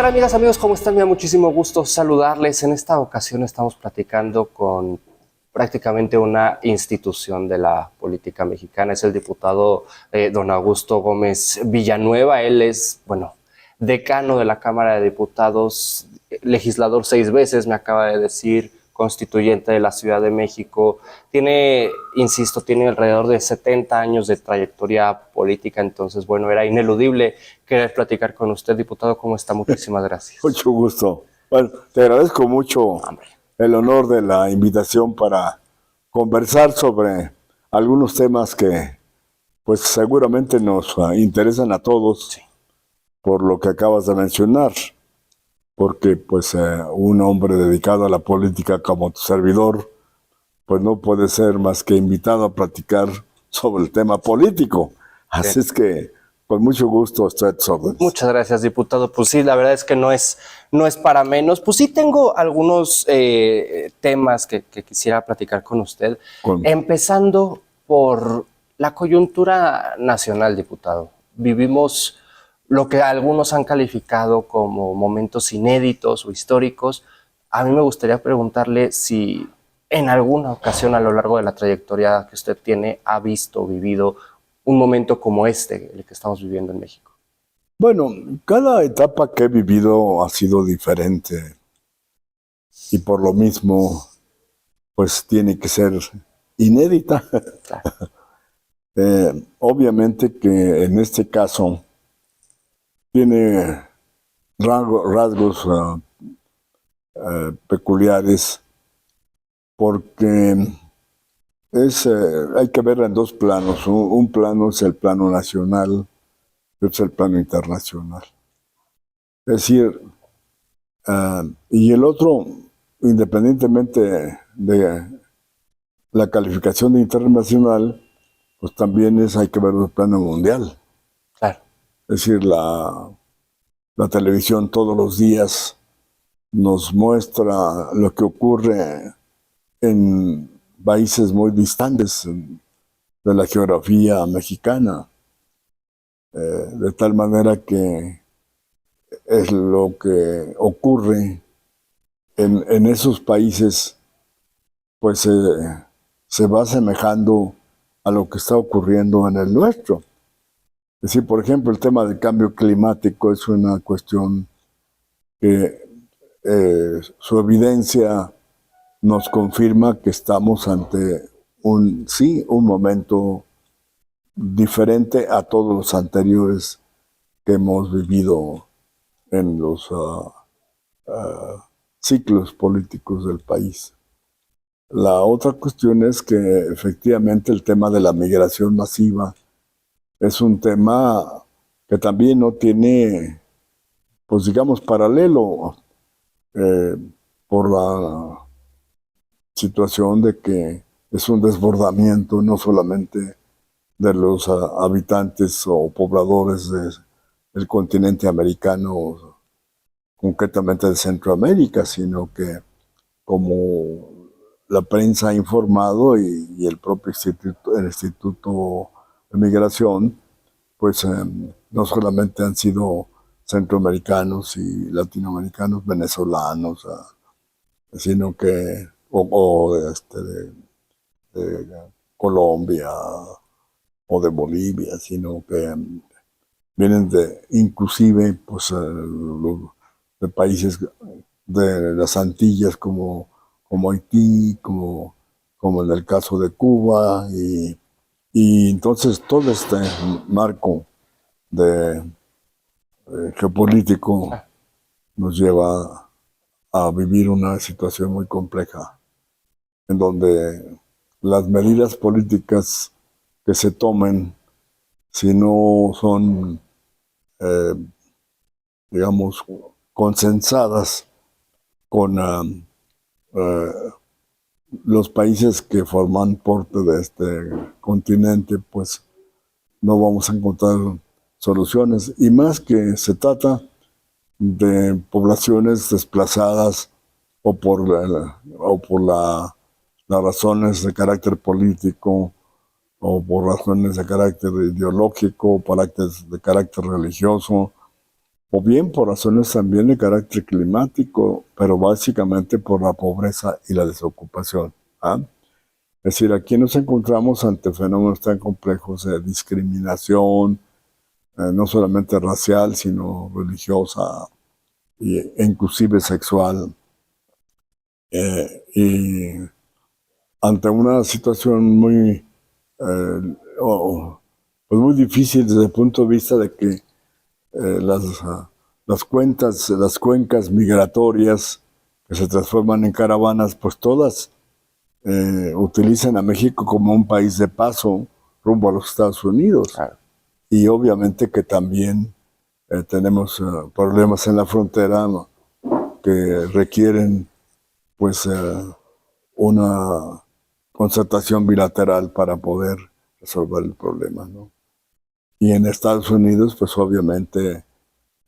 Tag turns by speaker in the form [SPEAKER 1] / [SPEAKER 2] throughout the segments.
[SPEAKER 1] tal, amigas, amigos? ¿Cómo están? Me da muchísimo gusto saludarles. En esta ocasión estamos platicando con prácticamente una institución de la política mexicana. Es el diputado don Augusto Gómez Villanueva. Él es, bueno, decano de la Cámara de Diputados, legislador 6 veces, me acaba de decir, constituyente de la Ciudad de México. Tiene, insisto, tiene alrededor de 70 años de trayectoria política, entonces, bueno, era ineludible querer platicar con usted, diputado. ¿Cómo está? Muchísimas gracias.
[SPEAKER 2] Mucho gusto. Bueno, te agradezco mucho
[SPEAKER 1] Hombre.
[SPEAKER 2] el honor de la invitación para conversar sobre algunos temas que pues seguramente nos interesan a todos,
[SPEAKER 1] Sí.
[SPEAKER 2] por lo que acabas de mencionar, porque pues un hombre dedicado a la política como tu servidor, pues no puede ser más que invitado a platicar sobre el tema político. Así es que con mucho gusto estoy a tus órdenes.
[SPEAKER 1] Muchas gracias, diputado. Pues sí, la verdad es que no es para menos. Pues sí tengo algunos temas que quisiera platicar con usted, empezando por la coyuntura nacional, diputado. Vivimos lo que algunos han calificado como momentos inéditos o históricos. A mí me gustaría preguntarle si en alguna ocasión a lo largo de la trayectoria que usted tiene ha visto o vivido un momento como este, el que estamos viviendo en México.
[SPEAKER 2] Bueno, cada etapa que he vivido ha sido diferente y por lo mismo, pues tiene que ser inédita.
[SPEAKER 1] Claro.
[SPEAKER 2] Obviamente que en este caso tiene rasgos peculiares porque hay que verla en dos planos. Un plano es el plano nacional y otro es el plano internacional. Es decir, y el otro, independientemente de la calificación de internacional, pues también hay que verlo en el plano mundial.
[SPEAKER 1] Claro.
[SPEAKER 2] Es decir, la televisión todos los días nos muestra lo que ocurre en países muy distantes de la geografía mexicana, de tal manera que es lo que ocurre en esos países, pues se va asemejando a lo que está ocurriendo en el nuestro. Es decir, por ejemplo, el tema del cambio climático es una cuestión que su evidencia nos confirma que estamos ante un momento diferente a todos los anteriores que hemos vivido en los ciclos políticos del país. La otra cuestión es que efectivamente el tema de la migración masiva es un tema que también no tiene, pues digamos, paralelo por la situación de que es un desbordamiento no solamente de los habitantes o pobladores del continente americano, concretamente de Centroamérica, sino que como la prensa ha informado y el propio Instituto de Migración, pues no solamente han sido centroamericanos y latinoamericanos, venezolanos, sino que, de Colombia o de Bolivia, sino que vienen inclusive pues, de países de las Antillas como Haití, como en el caso de Cuba, y entonces todo este marco de geopolítico nos lleva a vivir una situación muy compleja, en donde las medidas políticas que se tomen, si no son, digamos, consensadas con los países que forman parte de este continente, pues no vamos a encontrar soluciones. Y más que se trata de poblaciones desplazadas o por las razones de carácter político o por razones de carácter ideológico, de carácter religioso, o bien por razones también de carácter climático, pero básicamente por la pobreza y la desocupación. ¿Ah? Es decir, aquí nos encontramos ante fenómenos tan complejos de discriminación, no solamente racial, sino religiosa e inclusive sexual. Y ante una situación muy, pues muy difícil desde el punto de vista de que las cuencas migratorias que se transforman en caravanas, pues todas utilizan a México como un país de paso rumbo a los Estados Unidos.
[SPEAKER 1] Claro.
[SPEAKER 2] Y obviamente que también tenemos problemas en la frontera, ¿no?, que requieren pues una concertación bilateral para poder resolver el problema, ¿no? Y en Estados Unidos, pues obviamente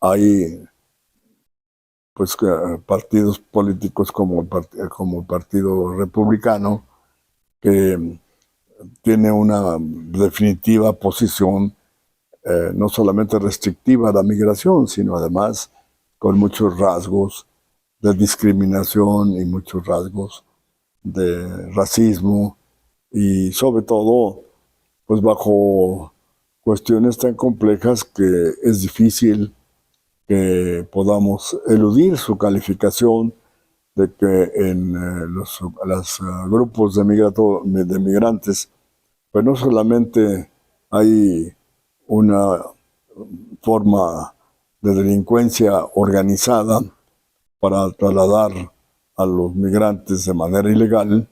[SPEAKER 2] hay pues partidos políticos como el Partido Republicano, que tiene una definitiva posición no solamente restrictiva a la migración, sino además con muchos rasgos de discriminación y muchos rasgos de racismo, y sobre todo pues bajo cuestiones tan complejas que es difícil que podamos eludir su calificación de que en los grupos de migrantes, pues no solamente hay una forma de delincuencia organizada para trasladar a los migrantes de manera ilegal,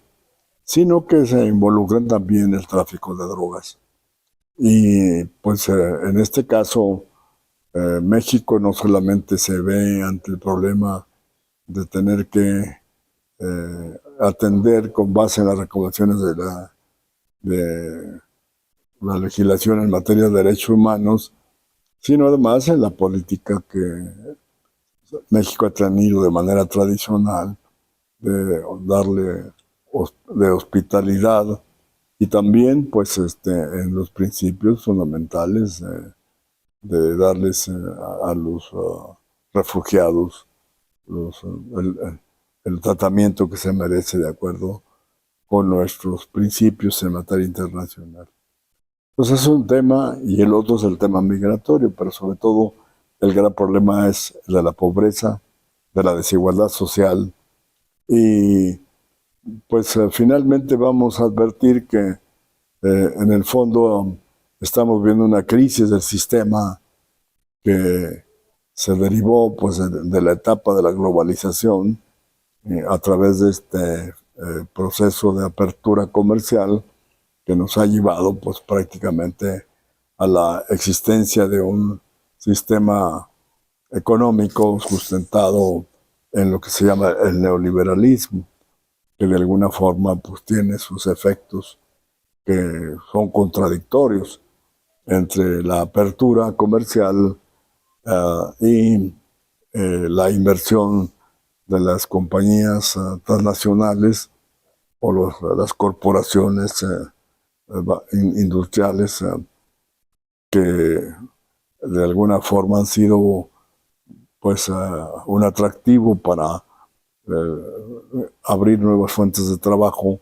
[SPEAKER 2] sino que se involucran también el tráfico de drogas. Y pues en este caso, México no solamente se ve ante el problema de tener que atender con base en las recomendaciones de la legislación en materia de derechos humanos, sino además en la política que México ha tenido de manera tradicional de darle de hospitalidad, y también pues en los principios fundamentales de darles a los refugiados el tratamiento que se merece de acuerdo con nuestros principios en materia internacional. Entonces es un tema, y el otro es el tema migratorio, pero sobre todo el gran problema es el de la pobreza, de la desigualdad social, y pues finalmente vamos a advertir que en el fondo estamos viendo una crisis del sistema que se derivó pues de la etapa de la globalización a través de este proceso de apertura comercial que nos ha llevado pues prácticamente a la existencia de un sistema económico sustentado en lo que se llama el neoliberalismo, que de alguna forma pues tiene sus efectos que son contradictorios entre la apertura comercial y la inversión de las compañías transnacionales o las corporaciones industriales que de alguna forma han sido pues un atractivo para abrir nuevas fuentes de trabajo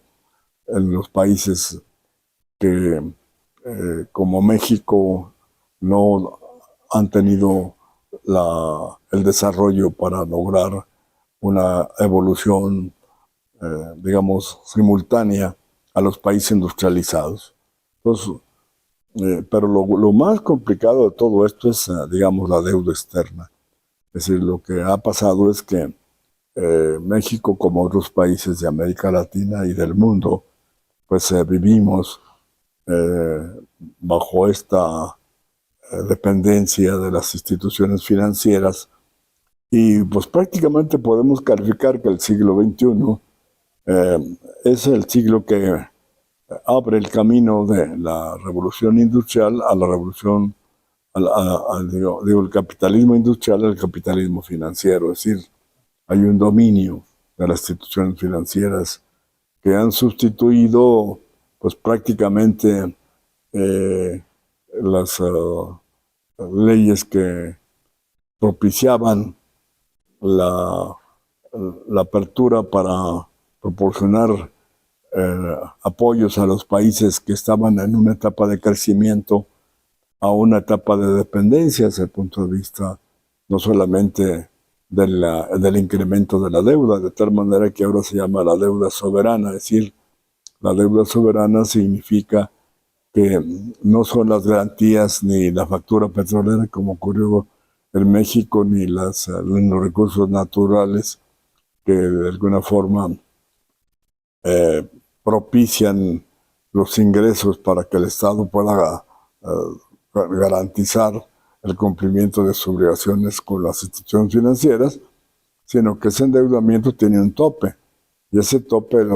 [SPEAKER 2] en los países que como México no han tenido el desarrollo para lograr una evolución, digamos, simultánea a los países industrializados. Entonces, pero lo más complicado de todo esto es, digamos, la deuda externa. Es decir, lo que ha pasado es que México, como otros países de América Latina y del mundo, pues vivimos bajo esta dependencia de las instituciones financieras, y pues prácticamente podemos calificar que el siglo XXI es el siglo que abre el camino de la revolución industrial a la revolución, digo, el capitalismo industrial al capitalismo financiero. Es decir, hay un dominio de las instituciones financieras que han sustituido pues prácticamente las leyes que propiciaban la, la apertura para proporcionar apoyos a los países que estaban en una etapa de crecimiento a una etapa de dependencia desde el punto de vista no solamente del incremento de la deuda, de tal manera que ahora se llama la deuda soberana. Es decir, la deuda soberana significa que no son las garantías ni la factura petrolera como ocurrió en México, ni los recursos naturales que de alguna forma propician los ingresos para que el Estado pueda garantizar el cumplimiento de sus obligaciones con las instituciones financieras, sino que ese endeudamiento tiene un tope, y ese tope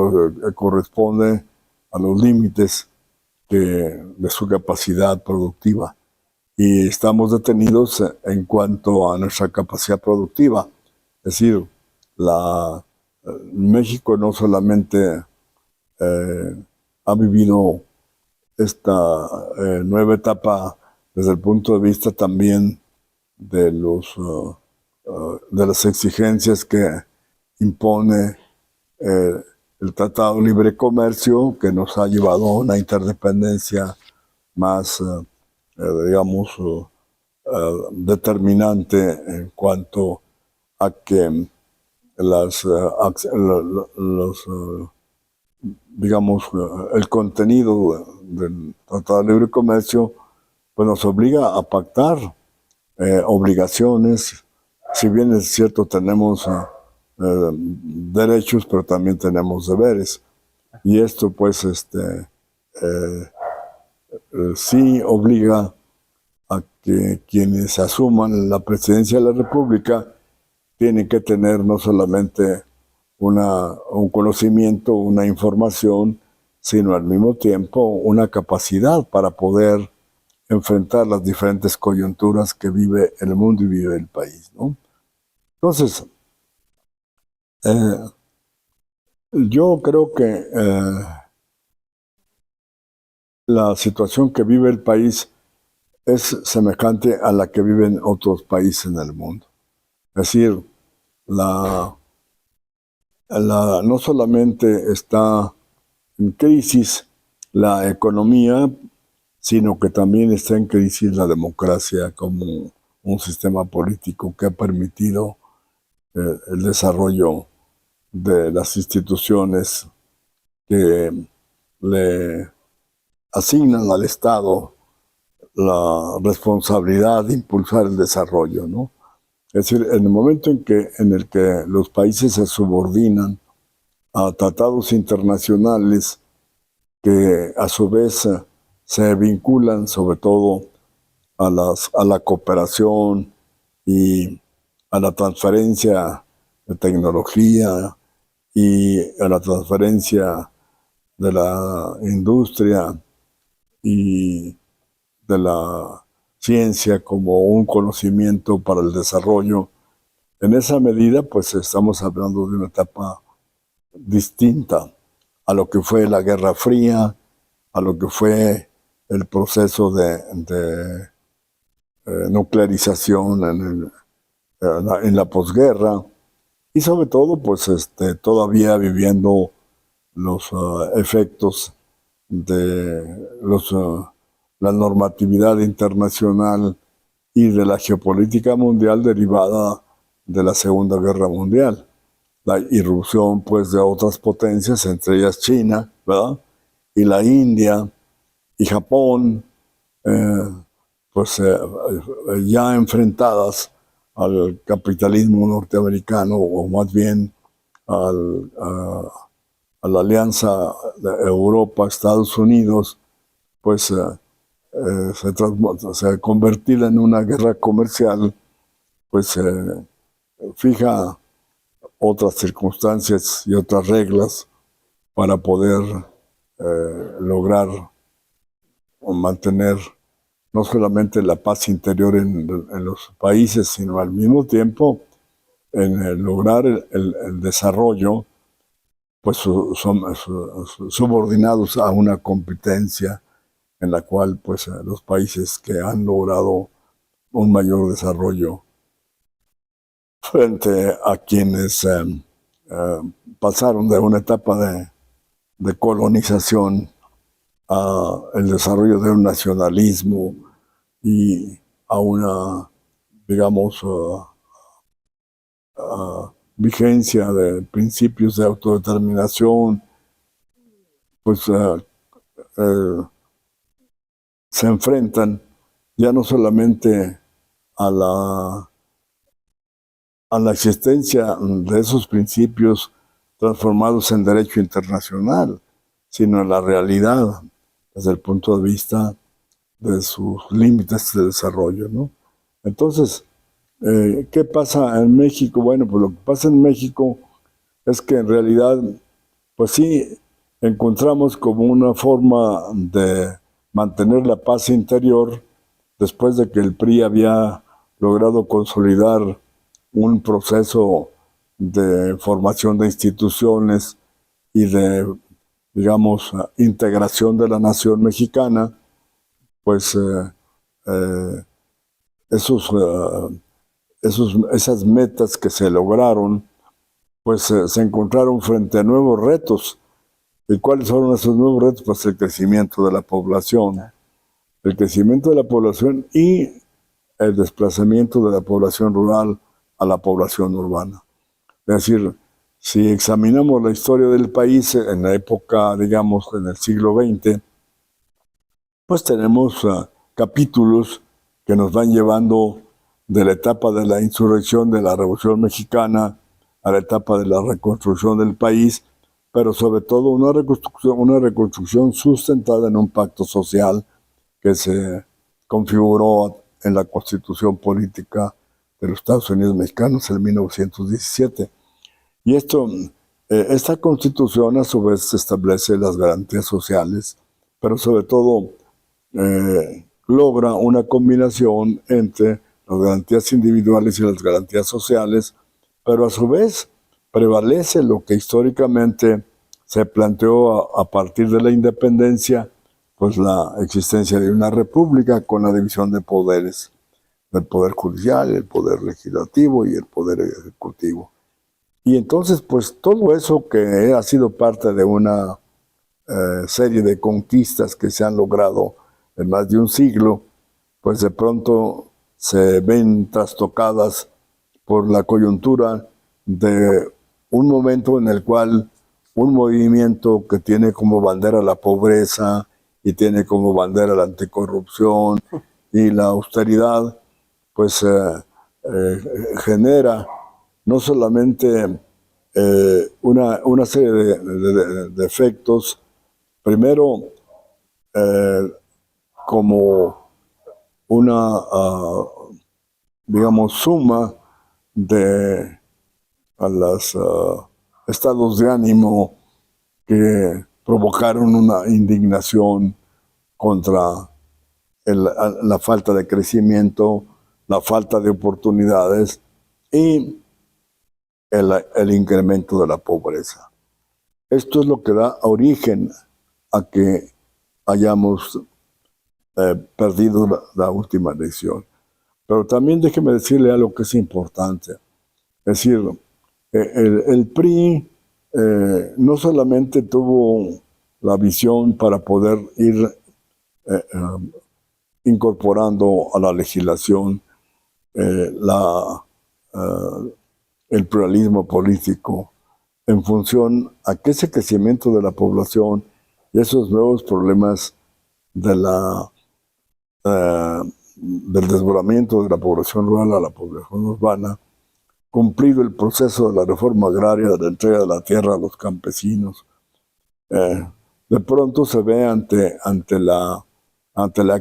[SPEAKER 2] corresponde a los límites de su capacidad productiva. Y estamos detenidos en cuanto a nuestra capacidad productiva. Es decir, México no solamente ha vivido esta nueva etapa desde el punto de vista también de las exigencias que impone el Tratado de Libre Comercio, que nos ha llevado a una interdependencia más, digamos, determinante en cuanto a que digamos, el contenido del Tratado de Libre Comercio pues nos obliga a pactar obligaciones. Si bien es cierto, tenemos derechos, pero también tenemos deberes. Y esto, pues, sí obliga a que quienes asuman la presidencia de la República tienen que tener no solamente un conocimiento, una información, sino al mismo tiempo una capacidad para poder enfrentar las diferentes coyunturas que vive el mundo y vive el país, ¿no? Entonces, yo creo que la situación que vive el país es semejante a la que viven otros países en el mundo. Es decir, no solamente está en crisis la economía, sino que también está en crisis la democracia como un sistema político que ha permitido el desarrollo de las instituciones que le asignan al Estado la responsabilidad de impulsar el desarrollo, ¿no? Es decir, en el momento en el que los países se subordinan a tratados internacionales que a su vez se vinculan sobre todo a la cooperación y a la transferencia de tecnología y a la transferencia de la industria y de la ciencia como un conocimiento para el desarrollo. En esa medida, pues estamos hablando de una etapa distinta a lo que fue la Guerra Fría, a lo que fue el proceso de nuclearización en la posguerra, y sobre todo, pues todavía viviendo los efectos de la normatividad internacional y de la geopolítica mundial derivada de la Segunda Guerra Mundial. La irrupción, pues, de otras potencias, entre ellas China, ¿verdad? Y la India y Japón, pues ya enfrentadas al capitalismo norteamericano, o más bien a la alianza de Europa, Estados Unidos, pues se convertida en una guerra comercial, pues fija otras circunstancias y otras reglas para poder lograr o mantener no solamente la paz interior en los países, sino al mismo tiempo en lograr el desarrollo, pues son subordinados a una competencia en la cual pues los países que han logrado un mayor desarrollo frente a quienes pasaron de una etapa de colonización a el desarrollo de un nacionalismo y a una, digamos, vigencia de principios de autodeterminación, pues se enfrentan ya no solamente a la existencia de esos principios transformados en derecho internacional, sino a la realidad desde el punto de vista de sus límites de desarrollo, ¿no? Entonces, ¿qué pasa en México? Bueno, pues lo que pasa en México es que en realidad, pues sí, encontramos como una forma de mantener la paz interior después de que el PRI había logrado consolidar un proceso de formación de instituciones y de, digamos, integración de la nación mexicana, pues eh, esos, esas metas que se lograron, pues se encontraron frente a nuevos retos. ¿Y cuáles fueron esos nuevos retos? Pues el crecimiento de la población. El crecimiento de la población y el desplazamiento de la población rural a la población urbana. Es decir, si examinamos la historia del país en la época, digamos, en el siglo XX, pues tenemos capítulos que nos van llevando de la etapa de la insurrección de la Revolución Mexicana a la etapa de la reconstrucción del país, pero sobre todo una reconstrucción sustentada en un pacto social que se configuró en la Constitución Política de los Estados Unidos Mexicanos en 1917. Y esta Constitución a su vez establece las garantías sociales, pero sobre todo logra una combinación entre las garantías individuales y las garantías sociales, pero a su vez prevalece lo que históricamente se planteó a partir de la independencia, pues la existencia de una república con la división de poderes, del poder judicial, el poder legislativo y el poder ejecutivo. Y entonces, pues todo eso que ha sido parte de una serie de conquistas que se han logrado en más de un siglo, pues de pronto se ven trastocadas por la coyuntura de un momento en el cual un movimiento que tiene como bandera la pobreza y tiene como bandera la anticorrupción y la austeridad, pues genera no solamente una serie de efectos, primero como una, digamos, suma de a los estados de ánimo que provocaron una indignación contra la falta de crecimiento, la falta de oportunidades y el incremento de la pobreza. Esto es lo que da origen a que hayamos perdido la última elección. Pero también déjeme decirle algo que es importante. Es decir, el PRI no solamente tuvo la visión para poder ir incorporando a la legislación el pluralismo político en función a que ese crecimiento de la población y esos nuevos problemas de del desbordamiento de la población rural a la población urbana, cumplido el proceso de la reforma agraria, de la entrega de la tierra a los campesinos, de pronto se ve ante la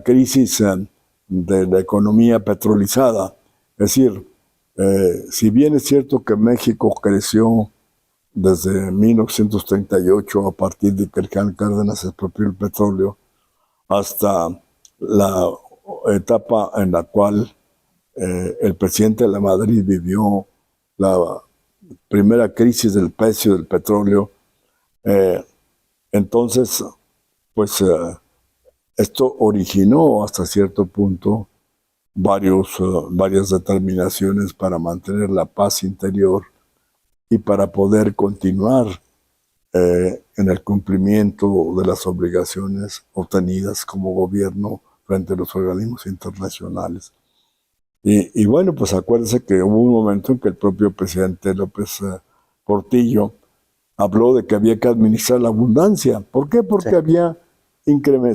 [SPEAKER 2] crisis de la economía petrolizada. Es decir, si bien es cierto que México creció desde 1938 a partir de que el General Cárdenas expropió el petróleo, hasta la etapa en la cual el presidente de la Madrid vivió la primera crisis del precio del petróleo, entonces, pues esto originó hasta cierto punto varias determinaciones para mantener la paz interior y para poder continuar en el cumplimiento de las obligaciones obtenidas como gobierno frente a los organismos internacionales. Y bueno, pues acuérdense que hubo un momento en que el propio presidente López Portillo habló de que había que administrar la abundancia. ¿Por qué? Porque
[SPEAKER 1] Sí.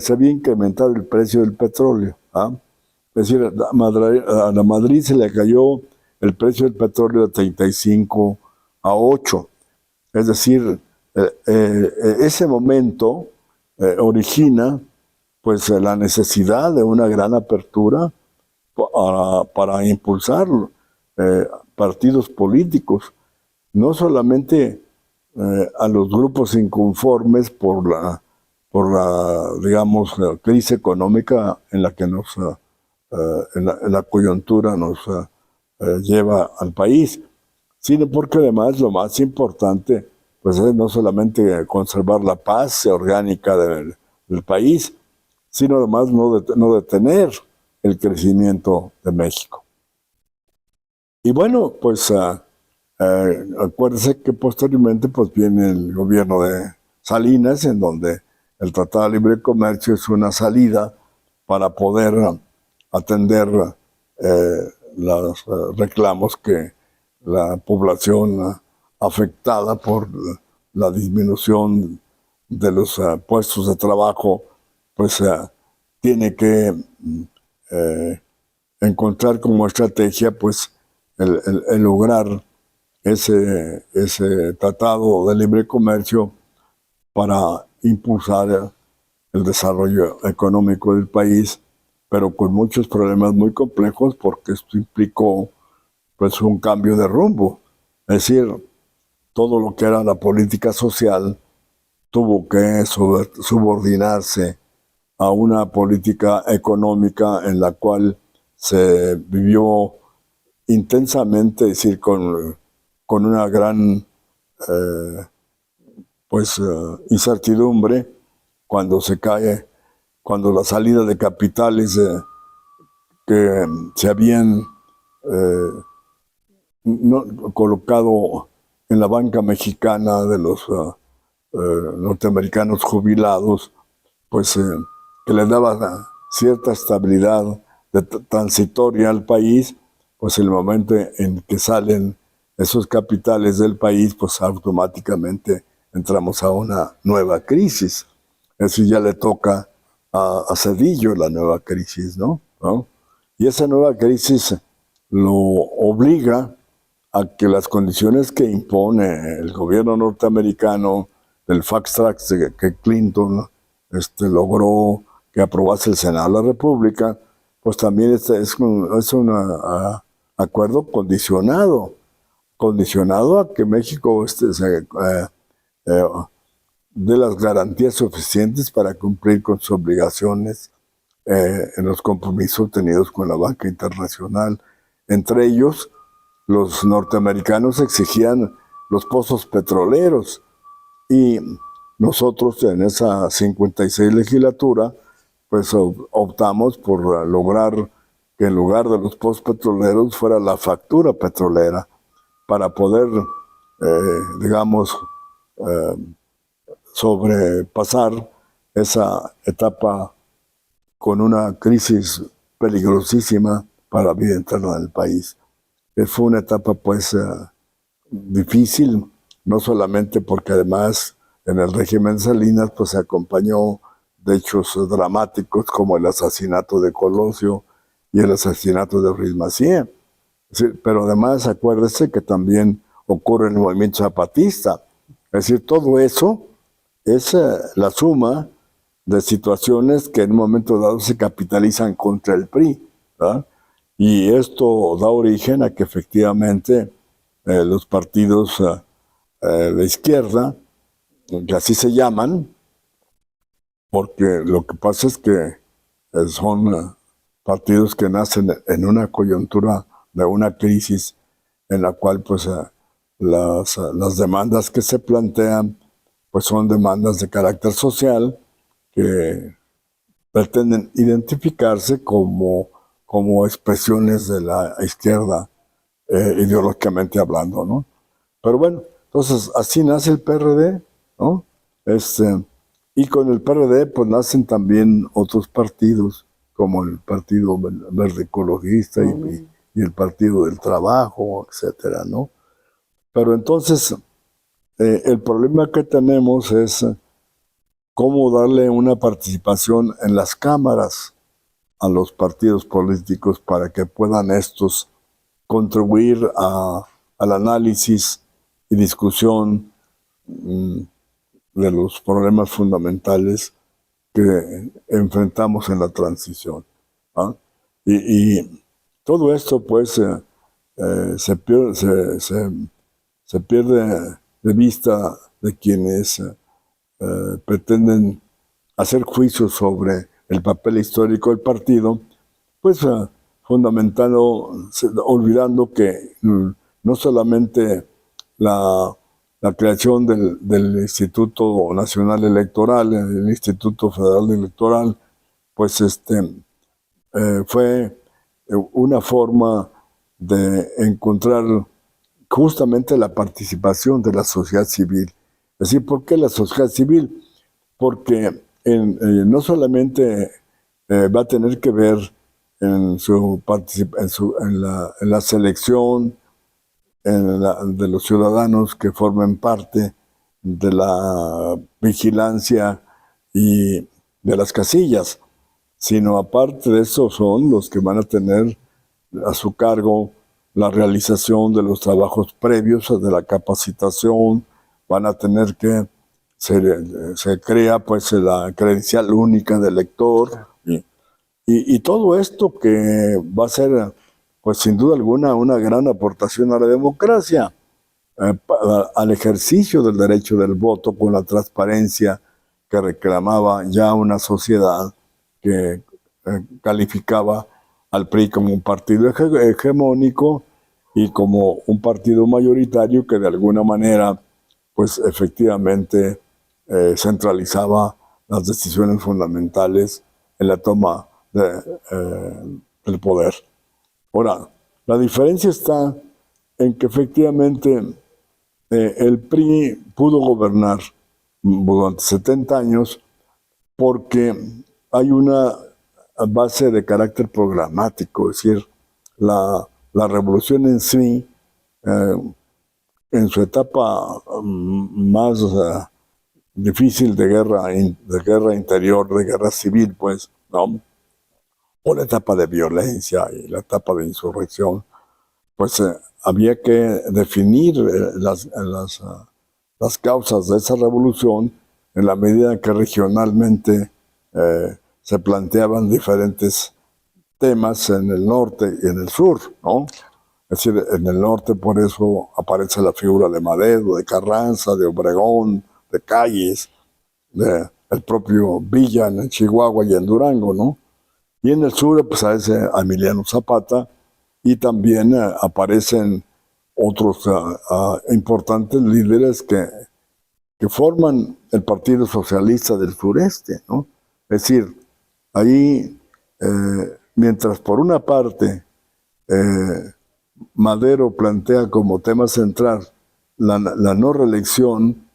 [SPEAKER 2] se había incrementado el precio del petróleo. ¿Ah? Es decir, a la Madrid se le cayó el precio del petróleo de 35 a 8. Es decir, ese momento origina pues la necesidad de una gran apertura para impulsar partidos políticos, no solamente a los grupos inconformes digamos, crisis económica en la que en la coyuntura nos lleva al país, sino porque además lo más importante pues es no solamente conservar la paz orgánica del país, sino además no detener el crecimiento de México. Y bueno, pues acuérdense que posteriormente pues viene el gobierno de Salinas, en donde el Tratado de Libre Comercio es una salida para poder atender los reclamos que la población afectada por la disminución de los puestos de trabajo, pues tiene que encontrar como estrategia pues el lograr ese tratado de libre comercio para impulsar el desarrollo económico del país, pero con muchos problemas muy complejos porque esto implicó pues un cambio de rumbo. Es decir, todo lo que era la política social tuvo que subordinarse a una política económica en la cual se vivió intensamente, es decir, con una gran incertidumbre cuando cuando la salida de capitales que se habían colocado en la banca mexicana de los norteamericanos jubilados, pues que le daba cierta estabilidad transitoria al país, pues el momento en que salen esos capitales del país, pues automáticamente entramos a una nueva crisis. Eso ya le toca a Cedillo la nueva crisis, ¿no? Y esa nueva crisis lo obliga a que las condiciones que impone el gobierno norteamericano, el fast track que Clinton logró que aprobase el Senado de la República, pues también es un acuerdo condicionado a que México dé las garantías suficientes para cumplir con sus obligaciones en los compromisos tenidos con la banca internacional. Entre ellos, los norteamericanos exigían los pozos petroleros y nosotros en esa 56 legislatura pues optamos por lograr que en lugar de los pozos petroleros fuera la factura petrolera para poder, digamos, sobrepasar esa etapa con una crisis peligrosísima para la vida interna del país. Fue una etapa pues difícil, no solamente porque además en el régimen de Salinas pues se acompañó de hechos dramáticos como el asesinato de Colosio y el asesinato de Ruiz Massieu. Sí, pero además acuérdese que también ocurre en el movimiento zapatista. Es decir, todo eso es la suma de situaciones que en un momento dado se capitalizan contra el PRI, ¿verdad? Y esto da origen a que efectivamente los partidos de izquierda, que así se llaman, porque lo que pasa es que son partidos que nacen en una coyuntura de una crisis en la cual pues las demandas que se plantean pues son demandas de carácter social que pretenden identificarse como como expresiones de la izquierda, ideológicamente hablando, ¿no? Pero bueno, entonces así nace el PRD, ¿no? Y con el PRD pues nacen también otros partidos, como el Partido Verde Ecologista y el Partido del Trabajo, etcétera, ¿no? Pero entonces el problema que tenemos es cómo darle una participación en las cámaras a los partidos políticos para que puedan estos contribuir al análisis y discusión de los problemas fundamentales que enfrentamos en la transición, ¿ah? Y todo esto, pues, se pierde de vista de quienes pretenden hacer juicios sobre el papel histórico del partido, pues olvidando que no solamente la creación del Instituto Nacional Electoral, el Instituto Federal Electoral, pues fue una forma de encontrar justamente la participación de la sociedad civil. Es decir, ¿por qué la sociedad civil? Porque no solamente va a tener que ver en la selección de los ciudadanos que formen parte de la vigilancia y de las casillas, sino aparte de eso son los que van a tener a su cargo la realización de los trabajos previos, de la capacitación, van a tener que se crea pues la credencial única del elector y todo esto que va a ser pues sin duda alguna una gran aportación a la democracia, al ejercicio del derecho del voto con la transparencia que reclamaba ya una sociedad que calificaba al PRI como un partido hegemónico y como un partido mayoritario que de alguna manera pues efectivamente centralizaba las decisiones fundamentales en la toma del poder. Ahora, la diferencia está en que efectivamente el PRI pudo gobernar durante 70 años porque hay una base de carácter programático, es decir, la revolución en sí, en su etapa más difícil de guerra interior, de guerra civil, pues, ¿no? O la etapa de violencia y la etapa de insurrección, pues había que definir las causas de esa revolución en la medida en que regionalmente se planteaban diferentes temas en el norte y en el sur, ¿no? Es decir, en el norte por eso aparece la figura de Madero, de Carranza, de Obregón, de Calles, del propio Villa en Chihuahua y en Durango, ¿no? Y en el sur pues aparece Emiliano Zapata y también aparecen otros importantes líderes que forman el Partido Socialista del Sureste, ¿no? Es decir, ahí, mientras por una parte Madero plantea como tema central la no reelección,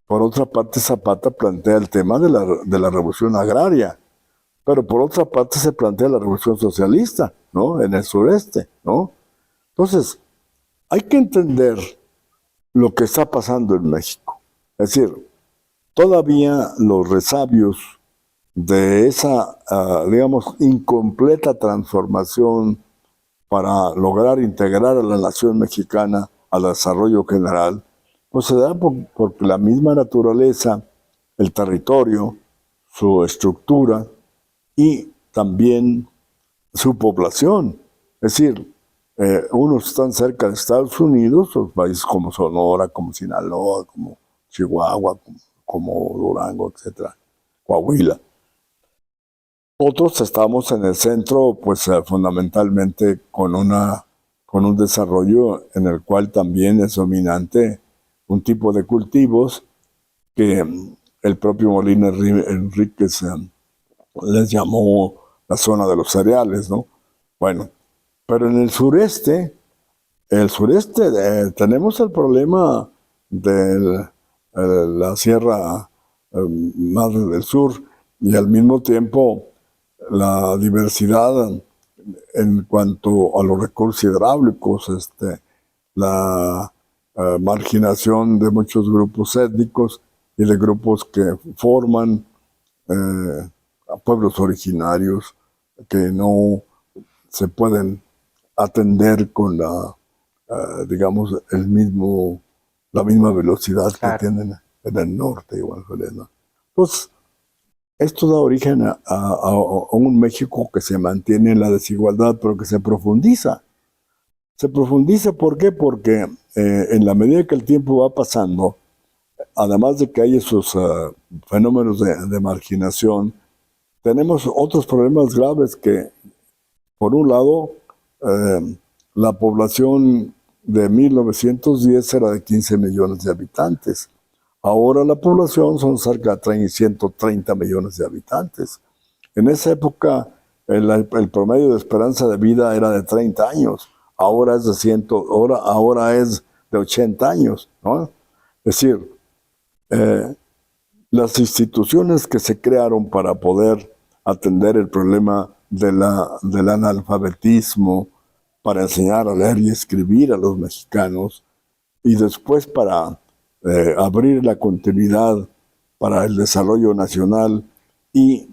[SPEAKER 2] por otra parte Zapata plantea el tema de la revolución agraria, pero por otra parte se plantea la revolución socialista, ¿no? En el sureste, ¿no? Entonces, hay que entender lo que está pasando en México. Es decir, todavía los resabios de esa, digamos, incompleta transformación para lograr integrar a la nación mexicana al desarrollo general, pues se da porque la misma naturaleza, el territorio, su estructura y también su población. Es decir, unos están cerca de Estados Unidos, los países como Sonora, como Sinaloa, como Chihuahua, como Durango, etcétera, Coahuila. Otros estamos en el centro, pues fundamentalmente con un desarrollo en el cual también es dominante un tipo de cultivos que el propio Molina Enríquez les llamó la zona de los cereales, ¿no? Bueno, pero en el sureste tenemos el problema de la sierra madre del sur y al mismo tiempo la diversidad en cuanto a los recursos hidráulicos, la marginación de muchos grupos étnicos y de grupos que forman a pueblos originarios que no se pueden atender con digamos, la misma velocidad
[SPEAKER 1] Claro.
[SPEAKER 2] que tienen en el norte, igual, ¿no? Pues esto da origen a un México que se mantiene en la desigualdad, pero que se profundiza. Se profundiza, ¿por qué? Porque en la medida que el tiempo va pasando, además de que hay esos fenómenos de marginación, tenemos otros problemas graves que, por un lado, la población de 1910 era de 15 millones de habitantes. Ahora la población son cerca de 130 millones de habitantes. En esa época el promedio de esperanza de vida era de 30 años. Ahora es de ahora es de 80 años, ¿no? Es decir, las instituciones que se crearon para poder atender el problema del analfabetismo, para enseñar a leer y escribir a los mexicanos, y después para abrir la continuidad para el desarrollo nacional y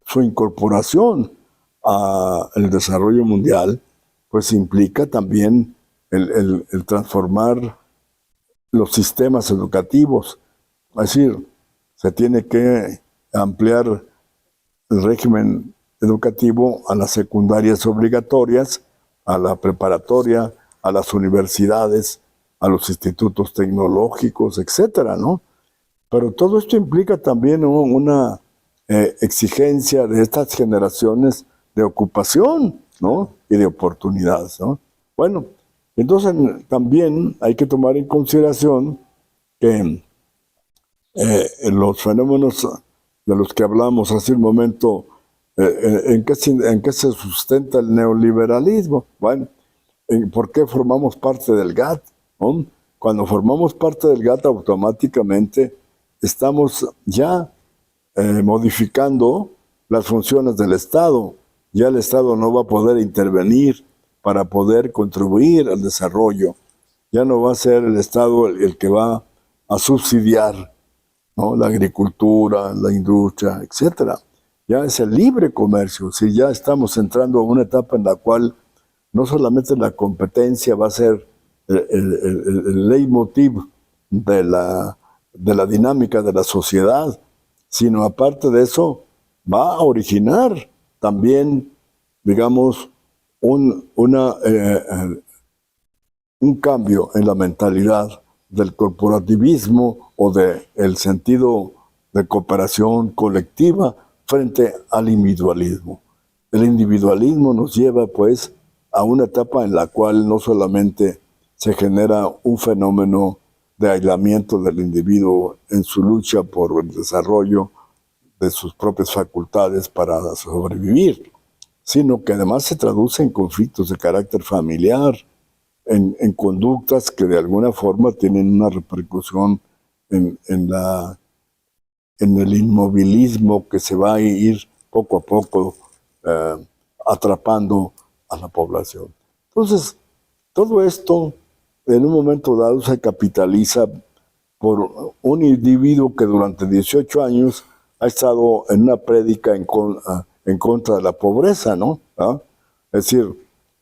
[SPEAKER 2] su incorporación al desarrollo mundial, pues implica también el transformar los sistemas educativos. Es decir, se tiene que ampliar el régimen educativo a las secundarias obligatorias, a la preparatoria, a las universidades, a los institutos tecnológicos, etcétera, ¿no? Pero todo esto implica también una exigencia de estas generaciones de ocupación, ¿no? Y de oportunidades, ¿no? Bueno, entonces también hay que tomar en consideración que los fenómenos de los que hablamos hace un momento, ¿en qué se sustenta el neoliberalismo? Bueno, ¿por qué formamos parte del GATT? ¿No? Cuando formamos parte del GATT, automáticamente estamos ya modificando las funciones del Estado. Ya el Estado no va a poder intervenir para poder contribuir al desarrollo. Ya no va a ser el Estado el que va a subsidiar, ¿no?, la agricultura, la industria, etcétera. Ya es el libre comercio. Si ya estamos entrando a una etapa en la cual no solamente la competencia va a ser el leitmotiv de la dinámica de la sociedad, sino aparte de eso va a originar también, digamos, un cambio en la mentalidad del corporativismo o del sentido de cooperación colectiva frente al individualismo. El individualismo nos lleva, pues, a una etapa en la cual no solamente se genera un fenómeno de aislamiento del individuo en su lucha por el desarrollo de sus propias facultades para sobrevivir, sino que además se traduce en conflictos de carácter familiar, en conductas que de alguna forma tienen una repercusión en el inmovilismo que se va a ir poco a poco atrapando a la población. Entonces, todo esto en un momento dado se capitaliza por un individuo que durante 18 años ha estado en una prédica en contra de la pobreza, ¿no? ¿Ah? Es decir,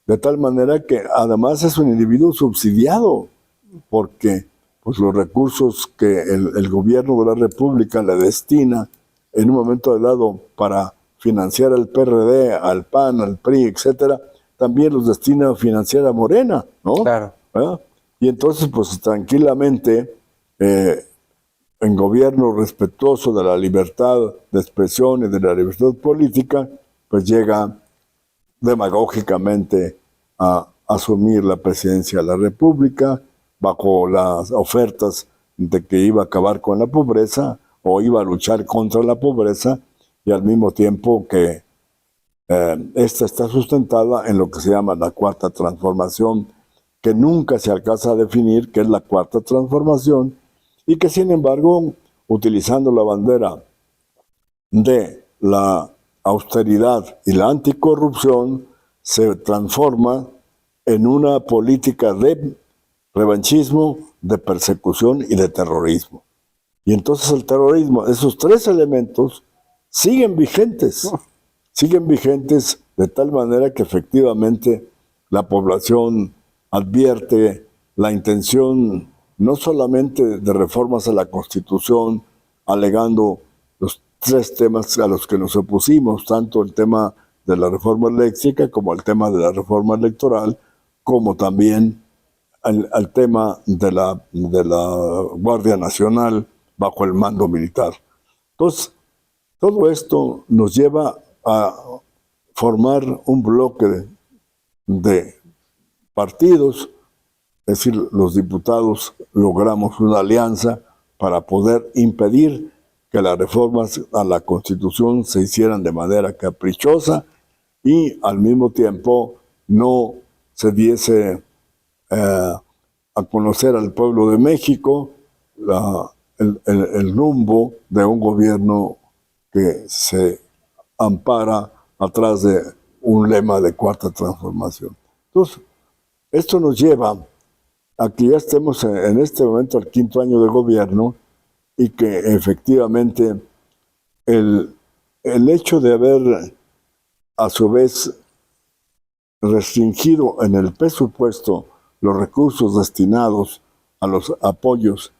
[SPEAKER 2] de tal manera que además es un individuo subsidiado, porque pues, los recursos que el gobierno de la República le destina en un momento dado para financiar al PRD, al PAN, al PRI, etcétera, también los destina a financiar a Morena, ¿no?
[SPEAKER 1] Claro.
[SPEAKER 2] ¿Ah? Y entonces, pues tranquilamente, en gobierno respetuoso de la libertad de expresión y de la libertad política, pues llega demagógicamente a asumir la presidencia de la República bajo las ofertas de que iba a acabar con la pobreza o iba a luchar contra la pobreza y al mismo tiempo que Esta está sustentada en lo que se llama la cuarta transformación, que nunca se alcanza a definir qué es la cuarta transformación, y que sin embargo, utilizando la bandera de la austeridad y la anticorrupción, se transforma en una política de revanchismo, de persecución y de terrorismo. Y entonces el terrorismo, esos tres elementos siguen vigentes de tal manera que efectivamente la población advierte la intención no solamente de reformas a la Constitución, alegando los tres temas a los que nos opusimos, tanto el tema de la reforma eléctrica como el tema de la reforma electoral, como también al tema de la Guardia Nacional bajo el mando militar. Entonces, todo esto nos lleva a formar un bloque de partidos, es decir, los diputados logramos una alianza para poder impedir que las reformas a la Constitución se hicieran de manera caprichosa y al mismo tiempo no se diese a conocer al pueblo de México el rumbo de un gobierno que se ampara atrás de un lema de cuarta transformación. Entonces, esto nos lleva a que ya estemos en este momento al 5º año de gobierno y que efectivamente el hecho de haber a su vez restringido en el presupuesto los recursos destinados a los apoyos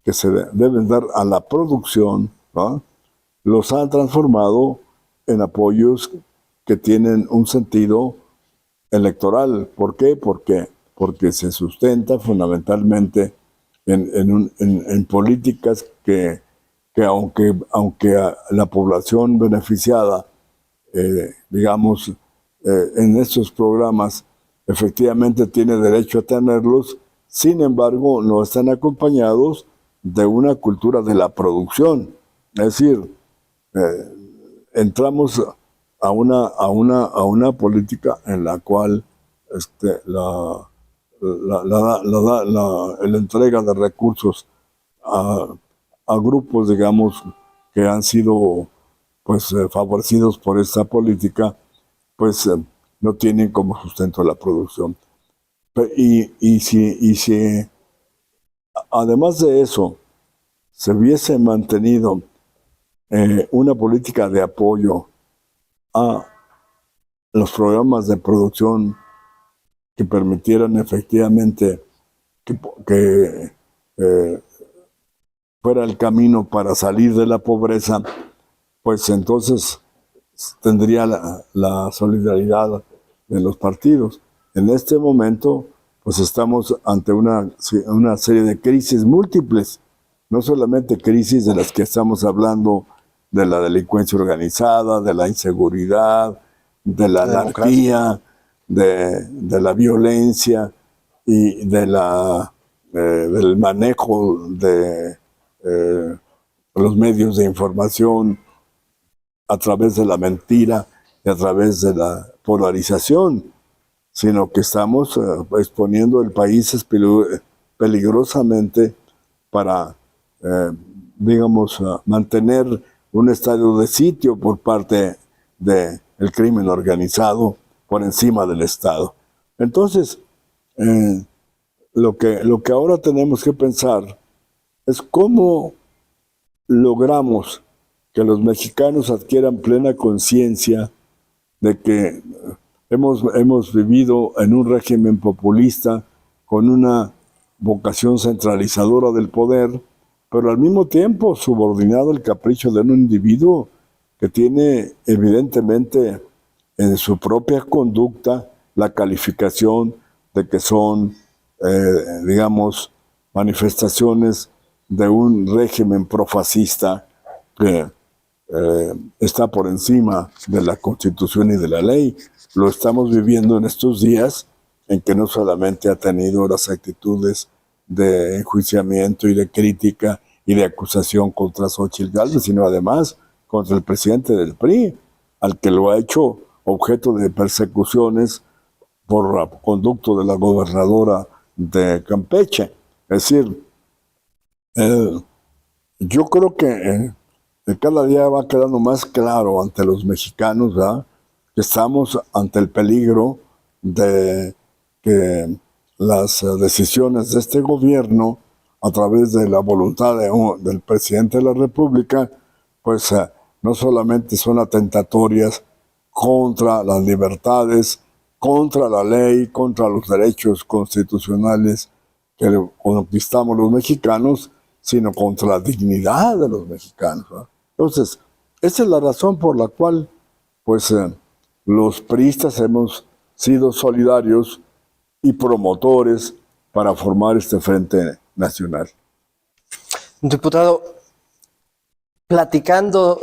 [SPEAKER 2] que se deben dar a la producción, ¿no?, los han transformado en apoyos que tienen un sentido electoral. ¿Por qué? Porque se sustenta fundamentalmente en políticas que aunque a la población beneficiada, digamos, en estos programas efectivamente tiene derecho a tenerlos, sin embargo no están acompañados de una cultura de la producción. Es decir, entramos a una política en la cual la entrega de recursos a grupos, digamos, que han sido pues favorecidos por esta política, pues no tienen como sustento la producción. Y si además de eso se hubiese mantenido una política de apoyo a los programas de producción que permitieran efectivamente que fuera el camino para salir de la pobreza, pues entonces tendría la solidaridad de los partidos. En este momento, pues estamos ante una serie de crisis múltiples, no solamente crisis de las que estamos hablando, de la delincuencia organizada, de la inseguridad, de la anarquía, de la violencia y del manejo de los medios de información a través de la mentira y a través de la polarización, sino que estamos exponiendo el país peligrosamente para, digamos, mantener un estado de sitio por parte del crimen organizado por encima del Estado. Entonces, lo que ahora tenemos que pensar es cómo logramos que los mexicanos adquieran plena conciencia de que hemos vivido en un régimen populista con una vocación centralizadora del poder, pero al mismo tiempo subordinado al capricho de un individuo que tiene evidentemente en su propia conducta la calificación de que son, digamos, manifestaciones de un régimen profascista que está por encima de la Constitución y de la ley. Lo estamos viviendo en estos días en que no solamente ha tenido las actitudes de enjuiciamiento y de crítica y de acusación contra Xóchitl Gálvez, sino además contra el presidente del PRI, al que lo ha hecho objeto de persecuciones por conducto de la gobernadora de Campeche. Es decir, yo creo que cada día va quedando más claro ante los mexicanos, ¿verdad?, que estamos ante el peligro de que las decisiones de este gobierno, a través de la voluntad del presidente de la República, pues no solamente son atentatorias contra las libertades, contra la ley, contra los derechos constitucionales que conquistamos los mexicanos, sino contra la dignidad de los mexicanos, ¿verdad? Entonces, esa es la razón por la cual, pues, los priistas hemos sido solidarios y promotores para formar este Frente Nacional.
[SPEAKER 1] Diputado, platicando,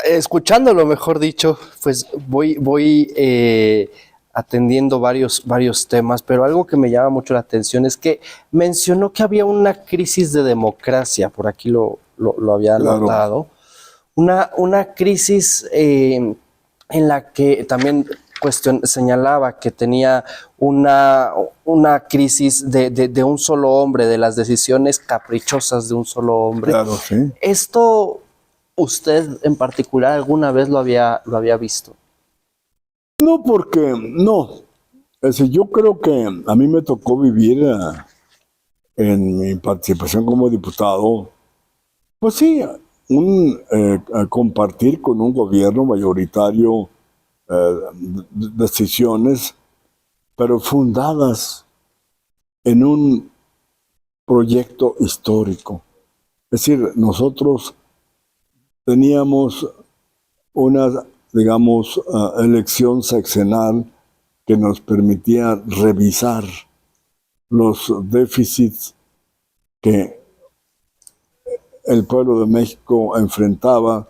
[SPEAKER 1] escuchándolo, mejor dicho, pues voy atendiendo varios temas, pero algo que me llama mucho la atención es que mencionó que había una crisis de democracia, por aquí lo había notado, una crisis en la que también señalaba que tenía una crisis de un solo hombre, de las decisiones caprichosas de un solo hombre.
[SPEAKER 2] Claro, sí.
[SPEAKER 1] ¿Esto usted en particular alguna vez lo había visto?
[SPEAKER 2] No, porque no. Es decir, yo creo que a mí me tocó vivir en mi participación como diputado, pues sí, compartir con un gobierno mayoritario decisiones, pero fundadas en un proyecto histórico. Es decir, nosotros teníamos una, digamos, elección sexenal que nos permitía revisar los déficits que el pueblo de México enfrentaba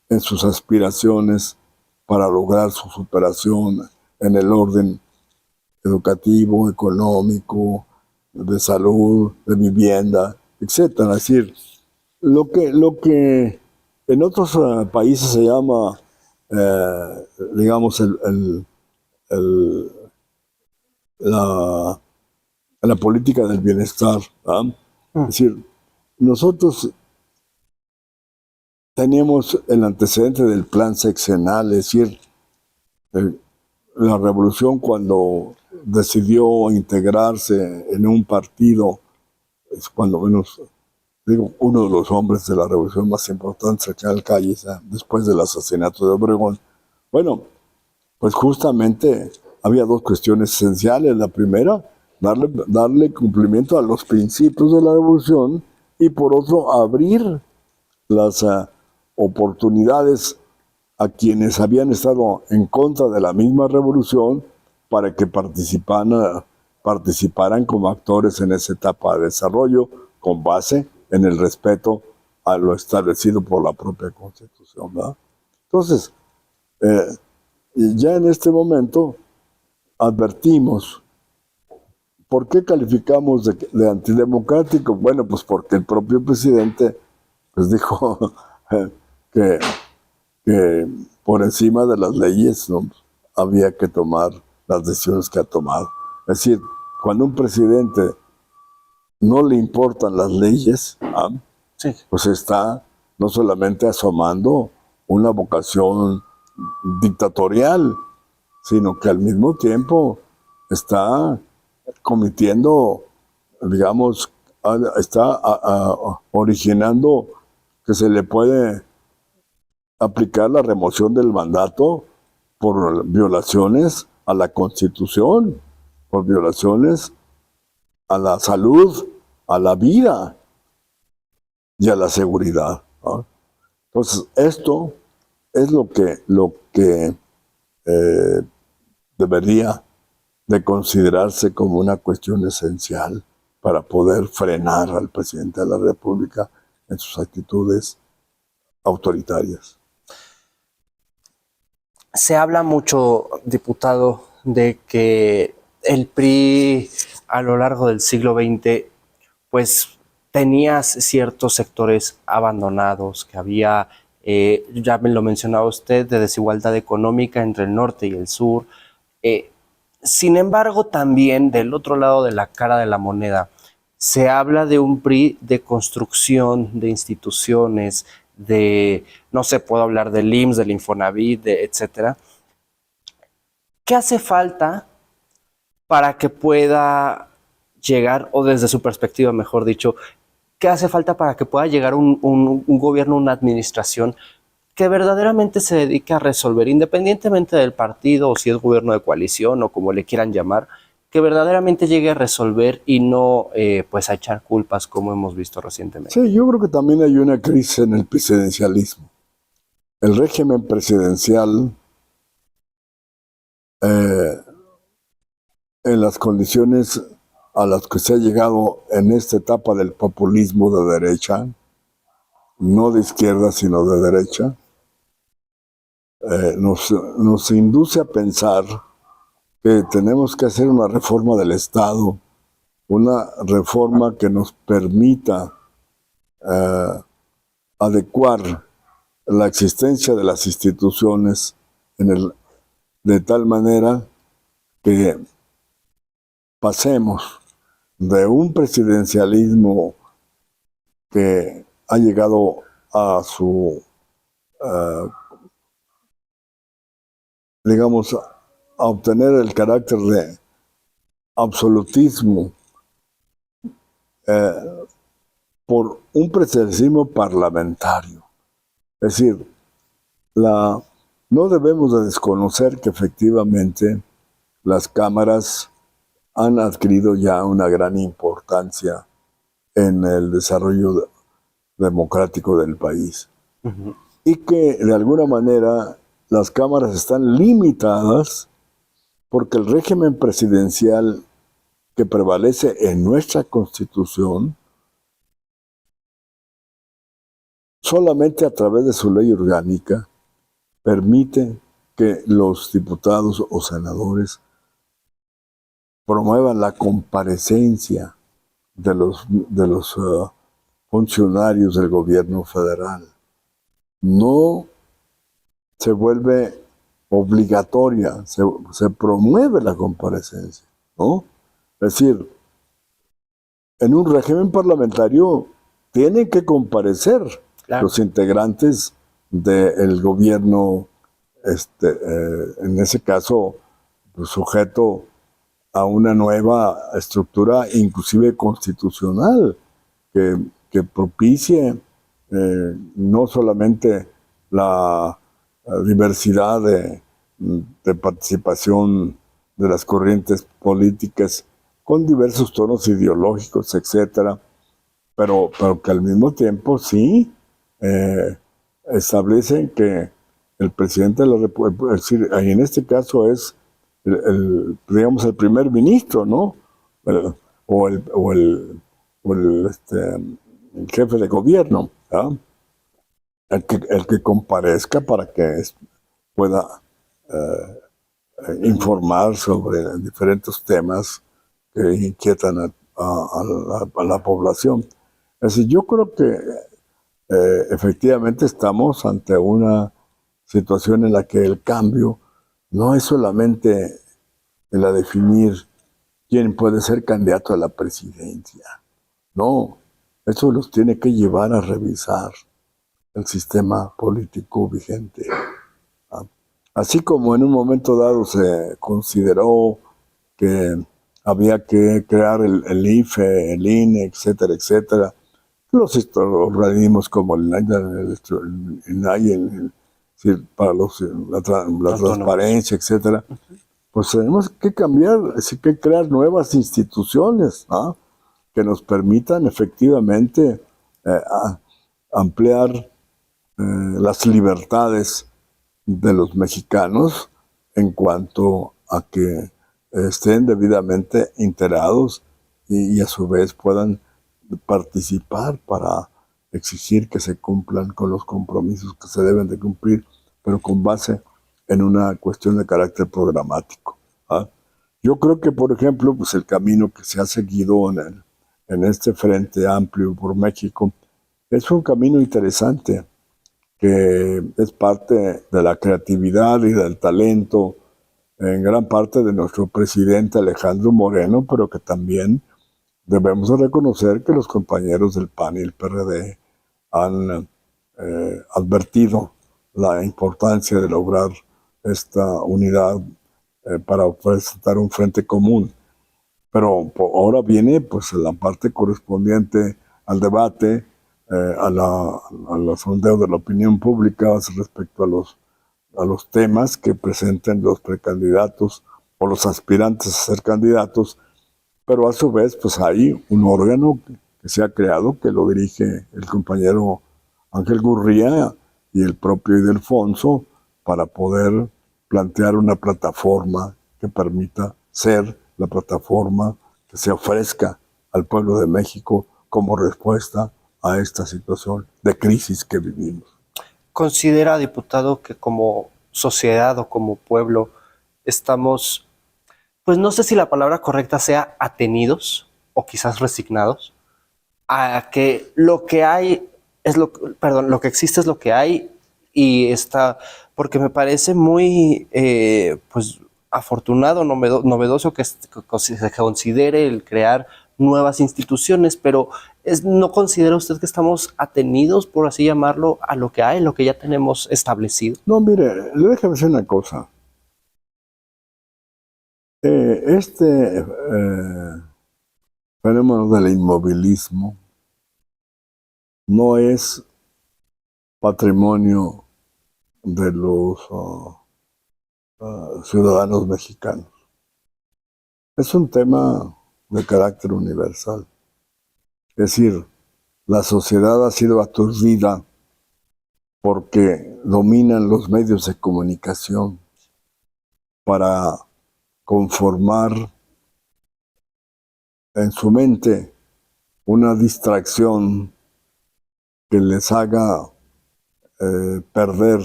[SPEAKER 2] en sus aspiraciones para lograr su superación en el orden educativo, económico, de salud, de vivienda, etcétera. Es decir, lo que en otros países se llama, digamos, la política del bienestar, ¿verdad? Es decir, nosotros teníamos el antecedente del plan sexenal, es decir, la revolución cuando decidió integrarse en un partido, es cuando menos, digo, uno de los hombres de la revolución más importantes, el general Calles, después del asesinato de Obregón. Bueno, pues justamente había dos cuestiones esenciales. La primera, darle cumplimiento a los principios de la revolución, y por otro, abrir las oportunidades a quienes habían estado en contra de la misma revolución para que participaran como actores en esa etapa de desarrollo, con base en el respeto a lo establecido por la propia Constitución, ¿verdad? Entonces, ya en este momento advertimos. ¿Por qué calificamos de antidemocrático? Bueno, pues porque el propio presidente pues dijo que por encima de las leyes, ¿no?, había que tomar las decisiones que ha tomado. Es decir, cuando a un presidente no le importan las leyes, sí, pues está no solamente asomando una vocación dictatorial, sino que al mismo tiempo está cometiendo, digamos, está originando que se le puede aplicar la remoción del mandato por violaciones a la Constitución, por violaciones a la salud, a la vida y a la seguridad, ¿no? Entonces, esto es lo que debería de considerarse como una cuestión esencial para poder frenar al presidente de la República en sus actitudes autoritarias.
[SPEAKER 1] Se habla mucho, diputado, de que el PRI a lo largo del siglo XX pues tenía ciertos sectores abandonados, que había ya me lo mencionaba usted, de desigualdad económica entre el norte y el sur. Sin embargo, también del otro lado de la cara de la moneda, se habla de un PRI de construcción de instituciones, de, no sé, puedo hablar del IMSS, del Infonavit, etcétera. ¿Qué hace falta para que pueda llegar, o desde su perspectiva, mejor dicho, qué hace falta para que pueda llegar un gobierno, una administración que verdaderamente se dedique a resolver, independientemente del partido o si es gobierno de coalición o como le quieran llamar, que verdaderamente llegue a resolver y no pues a echar culpas como hemos visto recientemente?
[SPEAKER 2] Sí, yo creo que también hay una crisis en el presidencialismo. El régimen presidencial, eh, en las condiciones a las que se ha llegado en esta etapa del populismo de derecha, no de izquierda sino de derecha, nos induce a pensar que tenemos que hacer una reforma del Estado, una reforma que nos permita adecuar la existencia de las instituciones de tal manera que pasemos de un presidencialismo que ha llegado a su, digamos, a obtener el carácter de absolutismo por un presidencialismo parlamentario. Es decir, no debemos de desconocer que efectivamente las cámaras han adquirido ya una gran importancia en el desarrollo democrático del país. Uh-huh. Y que de alguna manera las cámaras están limitadas porque el régimen presidencial que prevalece en nuestra Constitución solamente a través de su ley orgánica permite que los diputados o senadores promuevan la comparecencia de los funcionarios del gobierno federal. No se vuelve obligatoria, se promueve la comparecencia, ¿no? Es decir, en un régimen parlamentario tienen que comparecer los integrantes del gobierno, en ese caso, pues, sujeto a una nueva estructura, inclusive constitucional, que propicie no solamente la diversidad de participación de las corrientes políticas con diversos tonos ideológicos, etcétera, pero que al mismo tiempo sí establecen que el presidente de la República, es decir, en este caso es digamos el primer ministro, ¿no? O el jefe de gobierno, ¿no? El que comparezca para que pueda informar sobre diferentes temas que inquietan a la población. Es decir, yo creo que efectivamente estamos ante una situación en la que el cambio no es solamente en definir quién puede ser candidato a la presidencia. No, eso los tiene que llevar a revisar el sistema político vigente. Así como en un momento dado se consideró que había que crear el IFE, el INE, etcétera, etcétera, los organismos como el INAI, para la transparencia, etcétera, pues tenemos que cambiar, es que crear nuevas instituciones, ¿no? Que nos permitan efectivamente ampliar las libertades de los mexicanos en cuanto a que estén debidamente enterados y a su vez puedan participar para exigir que se cumplan con los compromisos que se deben de cumplir, pero con base en una cuestión de carácter programático. ¿Ah? Yo creo que, por ejemplo, pues el camino que se ha seguido en este Frente Amplio por México es un camino interesante que es parte de la creatividad y del talento en gran parte de nuestro presidente Alejandro Moreno, pero que también debemos de reconocer que los compañeros del PAN y el PRD han advertido la importancia de lograr esta unidad para presentar un frente común. Pero ahora viene pues la parte correspondiente al debate, a los sondeos de la opinión pública respecto a los temas que presenten los precandidatos o los aspirantes a ser candidatos, pero a su vez pues hay un órgano que se ha creado que lo dirige el compañero Ángel Gurría y el propio Ildefonso para poder plantear una plataforma que permita ser la plataforma que se ofrezca al pueblo de México como respuesta a esta situación de crisis que vivimos.
[SPEAKER 1] ¿Considera, diputado, que como sociedad o como pueblo estamos, pues no sé si la palabra correcta sea atenidos o quizás resignados a que lo que hay es lo que existe es lo que hay y está, porque me parece muy, pues afortunado, novedoso que se considere el crear nuevas instituciones, pero ¿no considera usted que estamos atenidos, por así llamarlo, a lo que hay, lo que ya tenemos establecido?
[SPEAKER 2] No, mire, déjame decir una cosa. Este fenómeno del inmovilismo no es patrimonio de los ciudadanos mexicanos. Es un tema de carácter universal. Es decir, la sociedad ha sido aturdida porque dominan los medios de comunicación para conformar en su mente una distracción que les haga perder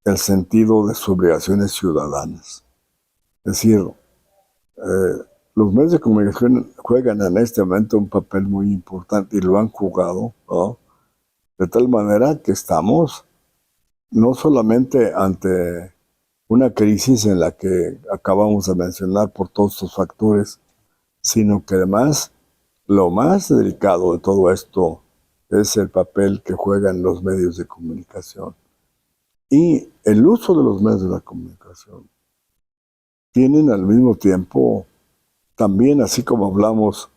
[SPEAKER 2] el sentido de sus obligaciones ciudadanas. Es decir, los medios de comunicación juegan en este momento un papel muy importante y lo han jugado, ¿no? De tal manera que estamos no solamente ante una crisis en la que acabamos de mencionar por todos estos factores, sino que además lo más delicado de todo esto es el papel que juegan los medios de comunicación. Y el uso de los medios de la comunicación tienen al mismo tiempo, también así como hablamos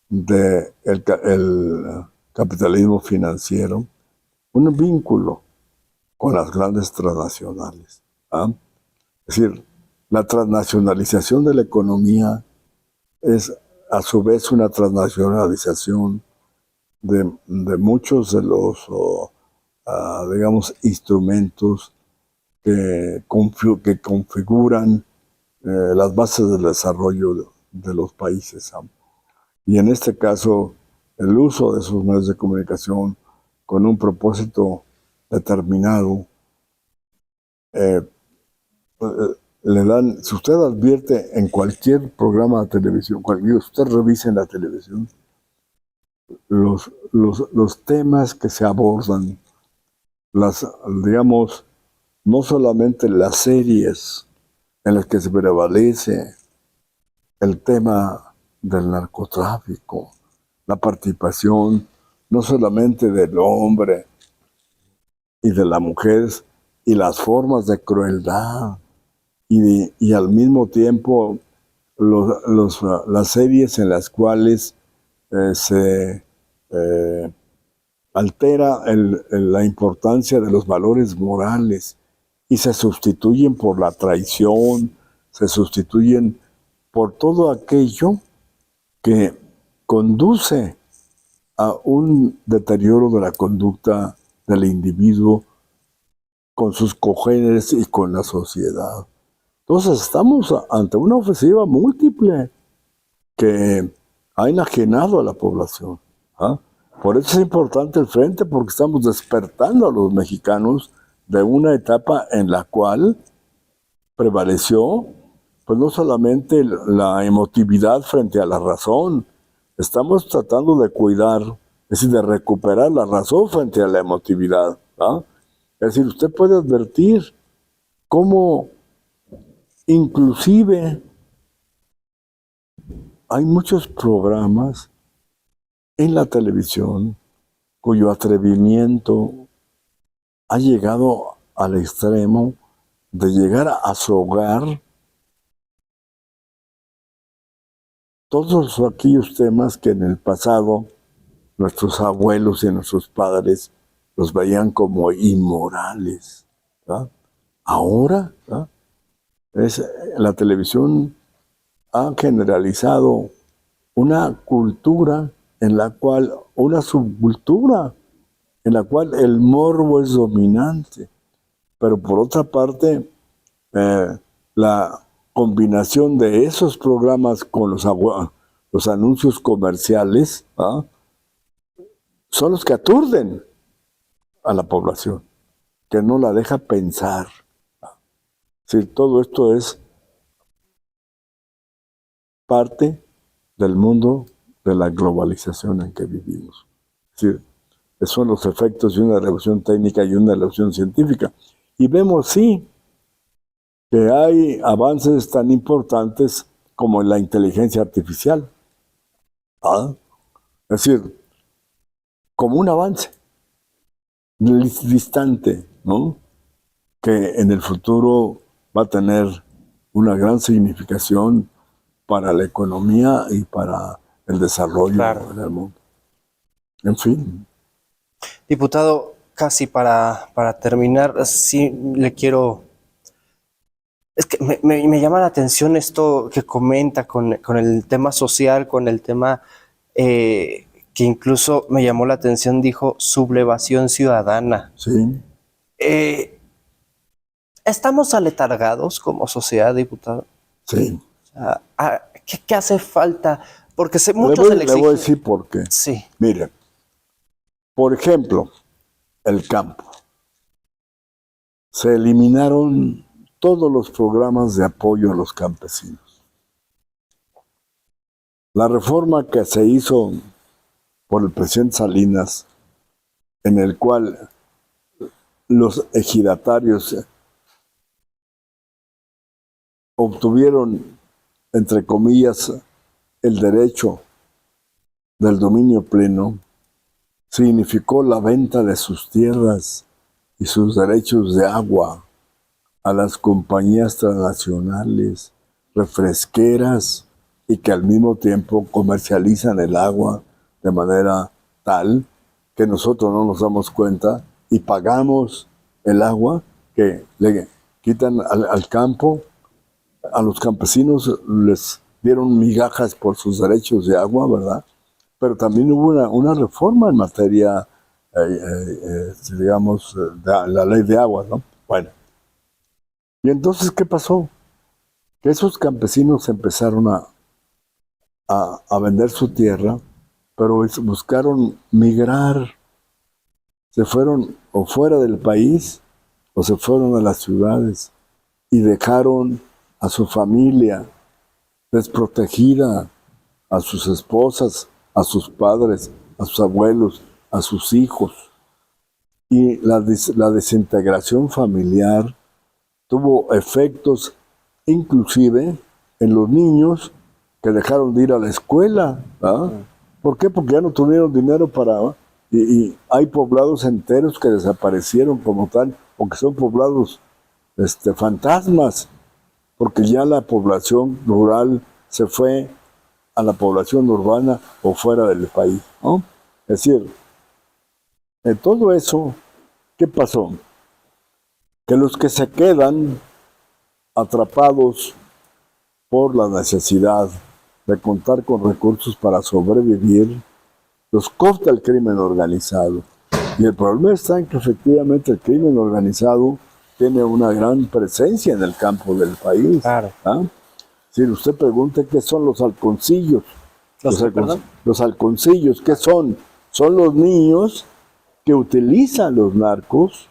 [SPEAKER 2] del el capitalismo financiero, un vínculo con las grandes transnacionales. ¿Ah? Es decir, la transnacionalización de la economía es a su vez una transnacionalización de muchos de los, digamos, instrumentos que configuran las bases del desarrollo de los países. Y en este caso, el uso de esos medios de comunicación con un propósito determinado, le dan, si usted advierte en cualquier programa de televisión, si usted revisa en la televisión, los temas que se abordan, digamos, no solamente las series en las que se prevalece el tema del narcotráfico, la participación no solamente del hombre y de la mujer y las formas de crueldad y al mismo tiempo las series en las cuales se altera la importancia de los valores morales y se sustituyen por la traición, se sustituyen por todo aquello que conduce a un deterioro de la conducta del individuo con sus congéneres y con la sociedad. Entonces estamos ante una ofensiva múltiple que ha enajenado a la población. ¿Ah? Por eso es importante el frente, porque estamos despertando a los mexicanos de una etapa en la cual prevaleció, pues no solamente la emotividad frente a la razón, estamos tratando de cuidar, es decir, de recuperar la razón frente a la emotividad, ¿ah? Es decir, usted puede advertir cómo inclusive hay muchos programas en la televisión cuyo atrevimiento ha llegado al extremo de llegar a sogar todos aquellos temas que en el pasado nuestros abuelos y nuestros padres los veían como inmorales, ¿verdad? Ahora, ¿verdad? La televisión ha generalizado una cultura en la cual, una subcultura en la cual el morbo es dominante. Pero por otra parte, la combinación de esos programas con los anuncios comerciales, ¿ah?, son los que aturden a la población, que no la deja pensar. Sí, todo esto es parte del mundo de la globalización en que vivimos. Sí, son los efectos de una revolución técnica y una revolución científica. Y vemos, sí, que hay avances tan importantes como en la inteligencia artificial. ¿Ah? Es decir, como un avance distante, ¿no?, que en el futuro va a tener una gran significación para la economía y para el desarrollo en el mundo. En fin.
[SPEAKER 1] Diputado, casi para terminar, sí le quiero... Es que me llama la atención esto que comenta con el tema social, con el tema que incluso me llamó la atención, dijo sublevación ciudadana.
[SPEAKER 2] Sí.
[SPEAKER 1] ¿Estamos aletargados como sociedad, diputado?
[SPEAKER 2] Sí.
[SPEAKER 1] ¿Qué hace falta? Porque muchos
[SPEAKER 2] le voy a decir por qué.
[SPEAKER 1] Sí.
[SPEAKER 2] Mire, por ejemplo, el campo. Se eliminaron todos los programas de apoyo a los campesinos. La reforma que se hizo por el presidente Salinas, en el cual los ejidatarios obtuvieron, entre comillas, el derecho del dominio pleno, significó la venta de sus tierras y sus derechos de agua a las compañías transnacionales refresqueras y que al mismo tiempo comercializan el agua de manera tal que nosotros no nos damos cuenta y pagamos el agua que le quitan al campo. A los campesinos les dieron migajas por sus derechos de agua, ¿verdad? Pero también hubo una reforma en materia, digamos, de la ley de agua, ¿no? Bueno. Y entonces, ¿qué pasó? Que esos campesinos empezaron a vender su tierra, pero buscaron migrar. Se fueron o fuera del país o se fueron a las ciudades y dejaron a su familia desprotegida, a sus esposas, a sus padres, a sus abuelos, a sus hijos. Y la desintegración familiar tuvo efectos inclusive en los niños que dejaron de ir a la escuela. ¿Ah? ¿Por qué? Porque ya no tuvieron dinero para... Y hay poblados enteros que desaparecieron como tal, o que son poblados fantasmas, porque ya la población rural se fue a la población urbana o fuera del país, ¿no? Es decir, en todo eso, ¿qué pasó? Que los que se quedan atrapados por la necesidad de contar con recursos para sobrevivir, los coopta el crimen organizado. Y el problema está en que efectivamente el crimen organizado tiene una gran presencia en el campo del país.
[SPEAKER 1] Claro.
[SPEAKER 2] ¿Ah? Si usted pregunta qué son los halconcillos. Los halconcillos, ¿qué son? Son los niños que utilizan los narcos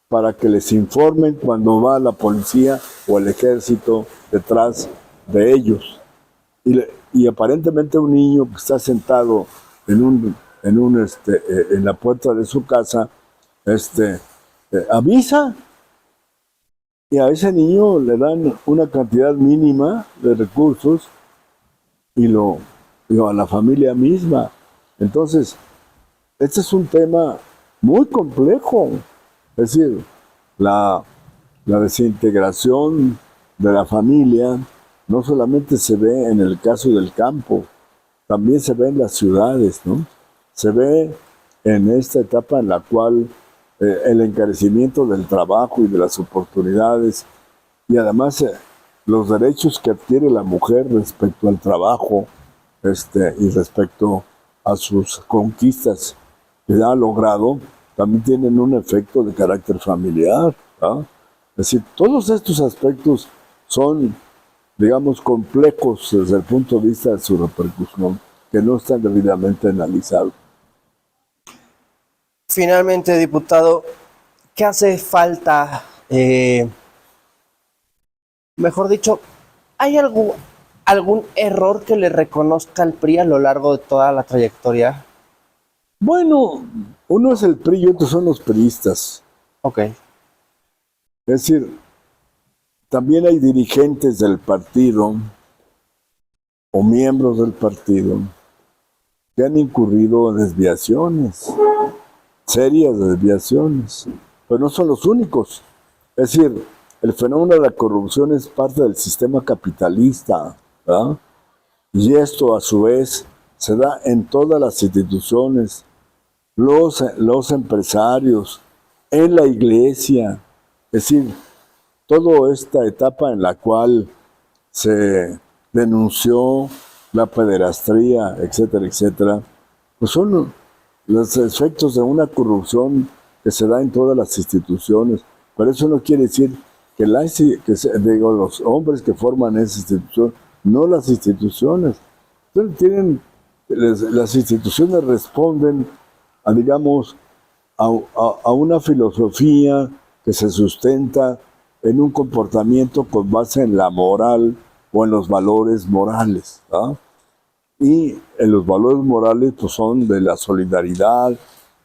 [SPEAKER 2] para que les informen cuando va la policía o el ejército detrás de ellos. Y aparentemente un niño que está sentado en la puerta de su casa, avisa y a ese niño le dan una cantidad mínima de recursos y a la familia misma. Entonces, este es un tema muy complejo. Es decir, la desintegración de la familia no solamente se ve en el caso del campo, también se ve en las ciudades, ¿no? Se ve en esta etapa en la cual el encarecimiento del trabajo y de las oportunidades y además los derechos que adquiere la mujer respecto al trabajo y respecto a sus conquistas que ha logrado, también tienen un efecto de carácter familiar, ¿no? Es decir, todos estos aspectos son, digamos, complejos desde el punto de vista de su repercusión, que no están debidamente analizados.
[SPEAKER 1] Finalmente, diputado, ¿qué hace falta? Mejor dicho, ¿hay algún error que le reconozca al PRI a lo largo de toda la trayectoria?
[SPEAKER 2] Bueno, uno es el PRI y otros son los priistas.
[SPEAKER 1] Ok.
[SPEAKER 2] Es decir, también hay dirigentes del partido o miembros del partido que han incurrido en desviaciones, serias desviaciones, pero no son los únicos. Es decir, el fenómeno de la corrupción es parte del sistema capitalista, ¿verdad? Y esto a su vez se da en todas las instituciones, los empresarios, en la iglesia. Es decir, toda esta etapa en la cual se denunció la pederastía, etcétera, etcétera, pues son los efectos de una corrupción que se da en todas las instituciones. Pero eso no quiere decir que los hombres que forman esa institución, no las instituciones. Entonces las instituciones responden a, digamos, a una filosofía que se sustenta en un comportamiento con base en la moral o en los valores morales, ¿no? Y en los valores morales pues son de la solidaridad,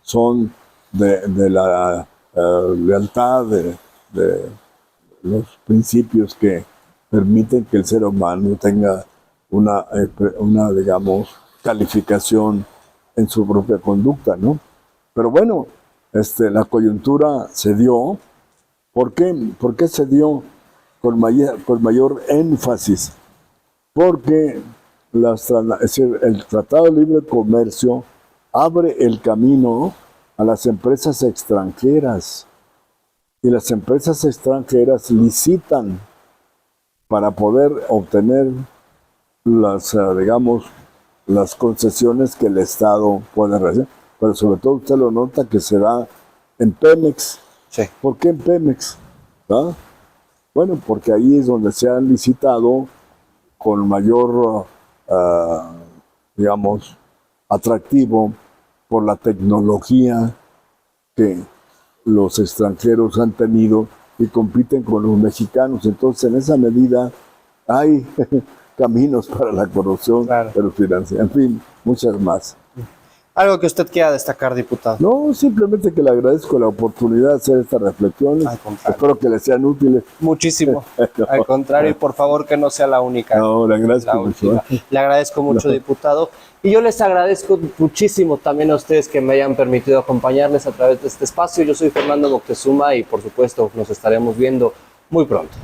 [SPEAKER 2] son de la lealtad, de los principios que permiten que el ser humano tenga una digamos, calificación en su propia conducta, ¿no? Pero bueno, la coyuntura se dio. ¿Por qué? ¿Por qué se dio con mayor énfasis? Porque es decir, el Tratado de Libre Comercio abre el camino a las empresas extranjeras. Y las empresas extranjeras licitan para poder obtener digamos, las concesiones que el Estado puede recibir. Pero sobre todo usted lo nota que se da en Pemex.
[SPEAKER 1] Sí.
[SPEAKER 2] ¿Por qué en Pemex? ¿Ah? Bueno, porque ahí es donde se han licitado con mayor, digamos, atractivo por la tecnología que los extranjeros han tenido y compiten con los mexicanos. Entonces, en esa medida, hay caminos para la corrupción,
[SPEAKER 1] claro,
[SPEAKER 2] pero financiera. En fin, muchas más.
[SPEAKER 1] ¿Algo que usted quiera destacar, diputado?
[SPEAKER 2] No, simplemente que le agradezco la oportunidad de hacer estas reflexiones. Espero que les sean útiles.
[SPEAKER 1] Muchísimo. No. Al contrario, y por favor que no sea la única.
[SPEAKER 2] No, le agradezco mucho.
[SPEAKER 1] Le agradezco mucho, diputado. Y yo les agradezco muchísimo también a ustedes que me hayan permitido acompañarles a través de este espacio. Yo soy Fernando Moctezuma y por supuesto nos estaremos viendo muy pronto.